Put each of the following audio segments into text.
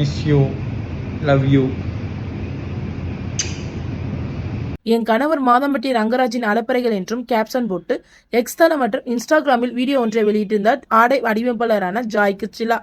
Miss you, love you. என் கணவர் மாதம்பட்டி ரங்கராஜின் அலப்பறைகள் என்றும் கேப்ஷன் போட்டு எக்ஸ் தளம் மற்றும் இன்ஸ்டாகிராமில் வீடியோ ஒன்றை வெளியிட்டிருந்தார் ஆடை வடிவமைப்பாளரான ஜாய் கிறிஸ்டிலா.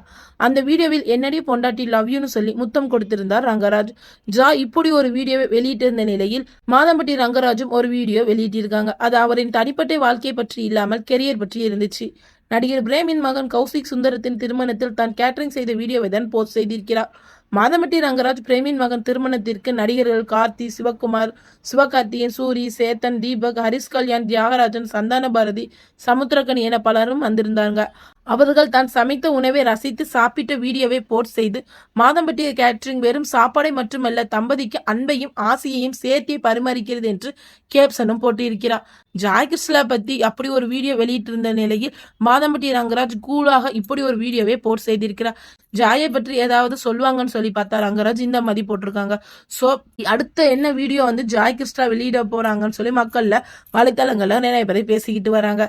அந்த வீடியோவில் என்னடி பொண்டாட்டி லவ் யூன்னு சொல்லி முத்தம் கொடுத்திருந்தார் ரங்கராஜ். ஜாய் இப்படி ஒரு வீடியோவை வெளியிட்டிருந்த நிலையில் மாதம்பட்டி ரங்கராஜும் ஒரு வீடியோ வெளியிட்டிருக்காங்க. அது அவரின் தனிப்பட்ட வாழ்க்கையை பற்றி இல்லாமல் கெரியர் பற்றி இருந்துச்சு. நடிகர் பிரேமின் மகன் கௌசிக் சுந்தரத்தின் திருமணத்தில் தான் கேட்டரிங் செய்த வீடியோவை தான் போஸ்ட் செய்திருக்கிறார். மாதம்பட்டி ரங்கராஜ் பிரேமின் மகன் திருமணத்திற்கு நடிகர்கள் கார்த்தி, சிவகுமார், சிவகார்த்தியன், சூரி, சேத்தன், தீபக், ஹரிஷ் கல்யாண், தியாகராஜன், சந்தான பாரதி, சமுத்திரகனி என பலரும் வந்திருந்தாங்க. அவர்கள் தான் சமைத்த உணவை ரசித்து சாப்பிட்ட வீடியோவை போஸ்ட் செய்து மாதம்பட்டி கேட்டரிங் வெறும் சாப்பாடை மட்டுமல்ல தம்பதிக்கு அன்பையும் ஆசையையும் சேர்த்தே பரிமாறிக்கிறது என்று கேப்ஷனும் போட்டிருக்கிறார். ஜாய் கிறிஸ்டிலா பத்தி அப்படி ஒரு வீடியோ வெளியிட்டிருந்த நிலையில் மாதம்பட்டி ரங்கராஜ் கூலாக இப்படி ஒரு வீடியோவை போஸ்ட் செய்திருக்கிறார். ஜாயை பற்றி ஏதாவது சொல்லுவாங்கன்னு சொல்லி பார்த்தா ரங்கராஜ் இந்த மாதிரி போட்டிருக்காங்க. ஸோ அடுத்த என்ன வீடியோ ஜாய் கிறிஸ்டிலா வெளியிட போறாங்கன்னு சொல்லி மக்கள்ல வலைத்தளங்கள்ல நிறைய பேரை பேசிக்கிட்டு வராங்க.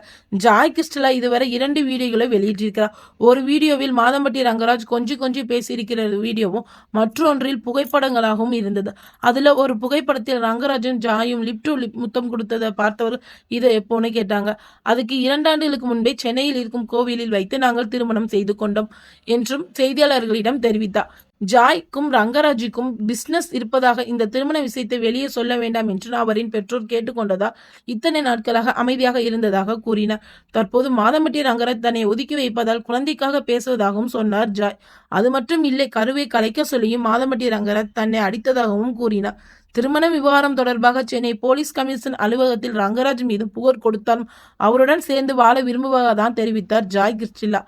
ஜாய் கிறிஸ்டிலா இதுவரை 2 வீடியோகளை வெளியிட்டிருக்கிறார். ஒரு வீடியோவில் மாதம்பட்டி ரங்கராஜ் கொஞ்சம் பேசியிருக்கிற வீடியோவும் மற்றொன்றில் புகைப்படங்களாகவும் இருந்தது. அதுல ஒரு புகைப்படத்தில் ரங்கராஜன் ஜாயும் லிப் டு லிப் முத்தம் கொடுத்ததை பார்த்தவர் இதை எப்போன்னு கேட்டாங்க. அதுக்கு 2 ஆண்டுகளுக்கு முன்பே சென்னையில் இருக்கும் கோவிலில் வைத்து நாங்கள் திருமணம் செய்து கொண்டோம் என்றும் செய்தியாளர்களிடம் தெரிவித்தார். ஜாய்க்கும் ரங்கராஜுக்கும் பிசினஸ் இருப்பதாக இந்த திருமண விஷயத்தை வெளியே சொல்ல வேண்டாம் என்று அவரின் பெற்றோர் கேட்டுக்கொண்டதால் இத்தனை நாட்களாக அமைதியாக இருந்ததாக கூறினார். தற்போது மாதம்பட்டி ரங்கராஜ் தன்னை ஒதுக்கி வைப்பதால் குழந்தைக்காக பேசுவதாகவும் சொன்னார் ஜாய். அது மட்டும் இல்லை, கருவை கலைக்க சொல்லியும் மாதம்பட்டி ரங்கராஜ் தன்னை அடித்ததாகவும் கூறினார். திருமண விவகாரம் தொடர்பாக சென்னை போலீஸ் கமிஷன் அலுவலகத்தில் ரங்கராஜ் மீது புகார் கொடுத்தாலும் அவருடன் சேர்ந்து வாழ விரும்புவதாக தெரிவித்தார் ஜாய் கிறிஸ்டிலா.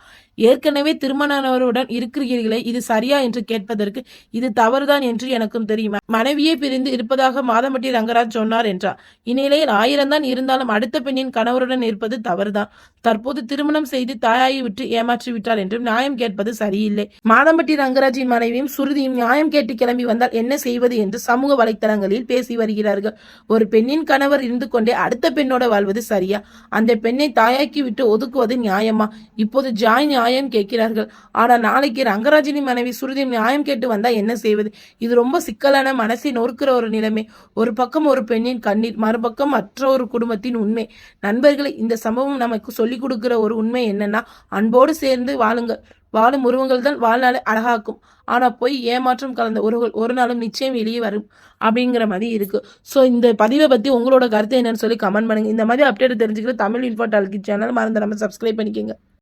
ஏற்கனவே திருமணவருடன் இருக்கிறீர்களே, இது சரியா என்று கேட்பதற்கு இது தவறுதான் என்று எனக்கும் தெரியும். மனைவியே பிரிந்து இருப்பதாக மாதம்பட்டி ரங்கராஜ் சொன்னார் என்றார். இந்நிலையில் 1000 தான் இருந்தாலும் அடுத்த பெண்ணின் கணவருடன் இருப்பது தவறுதான். தற்போது திருமணம் செய்து தாயாயை விட்டு ஏமாற்றி விட்டார் என்றும் நியாயம் கேட்பது சரியில்லை. மாதம்பட்டி ரங்கராஜின் மனைவியும் சுருதியும் நியாயம் கேட்டு கிளம்பி வந்தால் என்ன செய்வது என்று சமூக வலைத்தளங்களில் பேசி வருகிறார்கள். ஒரு பெண்ணின் கணவர் இருந்து கொண்டே அடுத்த பெண்ணோட வாழ்வது சரியா? அந்த பெண்ணை தாயாக்கி விட்டு ஒதுக்குவது நியாயமா? இப்போது ஜாய் நியாயம் கேட்கிறார்கள். ஆனா நாளைக்கு ரங்கராஜினி மனைவி சுருதி நியாயம் கேட்டு வந்தா என்ன செய்வது? இது ரொம்ப சிக்கலான, மனசை நோக்கிற ஒரு நிலைமை. ஒரு பக்கம் ஒரு பெண்ணின் கண்ணீர், மறுபக்கம் மற்ற ஒரு குடும்பத்தின் உண்மை. நண்பர்களை, இந்த சம்பவம் நமக்கு சொல்லிக் கொடுக்கிற ஒரு உண்மை என்னன்னா, அன்போடு சேர்ந்து வாழுங்கள். வாழும் உருவங்கள் தான் வாழ்நாளை அழகாக்கும். ஆனா போய் ஏமாற்றம் கலந்த உறவுகள் ஒரு நாளும் நிச்சயம் வெளியே வரும் அப்படிங்கிற மாதிரி இருக்கு. ஸோ இந்த பதிவை பத்தி உங்களோட கருத்து என்னன்னு சொல்லி கமெண்ட் பண்ணுங்க. இந்த மாதிரி அப்டேட் தெரிஞ்சுக்கிற தமிழ் இன்ஃபோ டால்கி சேனல் மறந்து நம்ம சப்ஸ்கிரைப் பண்ணிக்கோங்க.